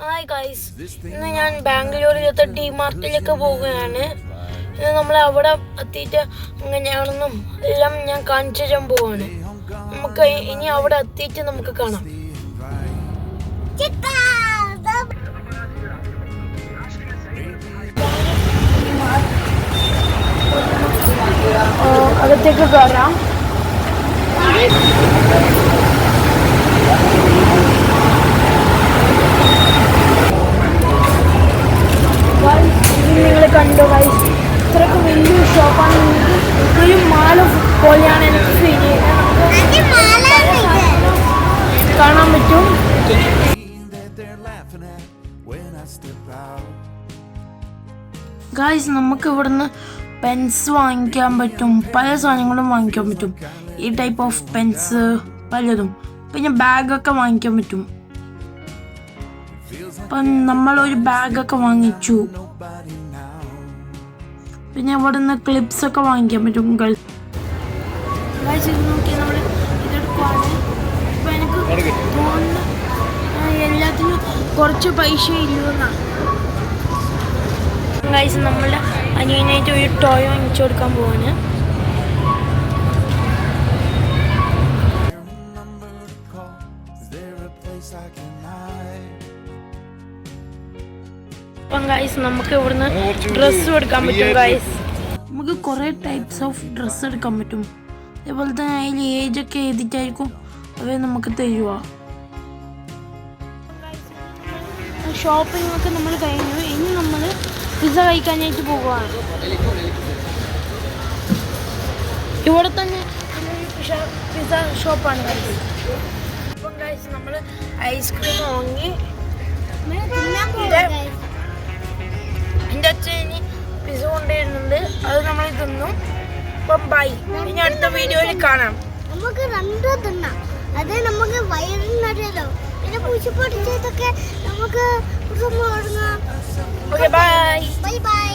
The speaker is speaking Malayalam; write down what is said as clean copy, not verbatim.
ഹായ് ഗൈസ്, ഇന്ന് ഞാൻ ബാംഗ്ലൂരിലത്തെ ഡിമാർട്ടിലേക്ക് പോവുകയാണ്. ഇന്ന് നമ്മൾ അവിടെ എത്തിയിട്ട് എങ്ങനെയാണെന്നും എല്ലാം ഞാൻ കാണിച്ചു തരാൻ പോവാണ്. നമുക്ക് ഇനി അവിടെ എത്തിയിട്ട് നമുക്ക് കാണാം. അകത്തേക്ക് കയറാം. നിങ്ങൾ കണ്ടോ ഗൈസ്, ഇത്രയ്ക്ക് വലിയൊരു ഷോപ്പാണ്. ഒരു മാല പോലെയാണ് എനിക്ക് ഫീൽ ചെയ്യുന്നത്. കാണാൻ പറ്റും. ഗൈസ്, നമുക്ക് ഇവിടുന്ന് പെൻസ് വാങ്ങിക്കാൻ പറ്റും, പല സാധനങ്ങളും വാങ്ങിക്കാൻ പറ്റും. ഈ ടൈപ്പ് ഓഫ് പെൻസ് പലതും, പിന്നെ ബാഗൊക്കെ വാങ്ങിക്കാൻ പറ്റും. അപ്പം നമ്മളൊരു ബാഗൊക്കെ വാങ്ങിച്ചു. പിന്നെ ഇവിടുന്ന് ക്ലിപ്സ് ഒക്കെ വാങ്ങിക്കാൻ പറ്റും. നോക്കി നമ്മൾ ഇതെടുക്കുവാണ്. അപ്പം എനിക്ക് തോന്നുന്നു എല്ലാത്തിനും കുറച്ച് പൈസ ഇല്ലെന്നാണ്. ഗൈസ്, നമ്മളുടെ അനിയനായിട്ട് ഒരു ടോയ് വാങ്ങിച്ചു കൊടുക്കാൻ പോവാണ്. അപ്പം ഗൈസ്, നമുക്ക് ഇവിടുന്ന് ഡ്രസ്സ് എടുക്കാൻ പറ്റും. ഗൈസ്, നമുക്ക് കുറേ ടൈപ്സ് ഓഫ് ഡ്രസ്സ് എടുക്കാൻ പറ്റും. അതേപോലെ തന്നെ അതിൽ ഏജൊക്കെ എഴുതിയിട്ടായിരിക്കും അവർ നമുക്ക് തരുക. ഷോപ്പിംഗ് ഒക്കെ നമ്മൾ കഴിഞ്ഞു. ഇനി നമ്മൾ പിസ്സ കഴിക്കാനായിട്ട് പോവുകയാണ്. ഇവിടെ തന്നെ പിസ്സ ഷോപ്പാണ് ഗൈസ്. അപ്പം ഗൈസ്, നമ്മൾ ഐസ്ക്രീം വാങ്ങി. എൻ്റെ അച്ഛൻ ഇനി പിസ്സ കൊണ്ടുവരുന്നുണ്ട്, അത് നമ്മൾ തിന്നും. അപ്പം ബൈ, ഇനി അടുത്ത വീഡിയോയിൽ കാണാം. നമുക്ക് രണ്ടും തിന്നാം, അത് നമുക്ക് വയറിനറിയാലോ. പിന്നെ പൂച്ചപ്പൊടിച്ചതൊക്കെ നമുക്ക് ഓക്കെ, ബൈ ബൈ.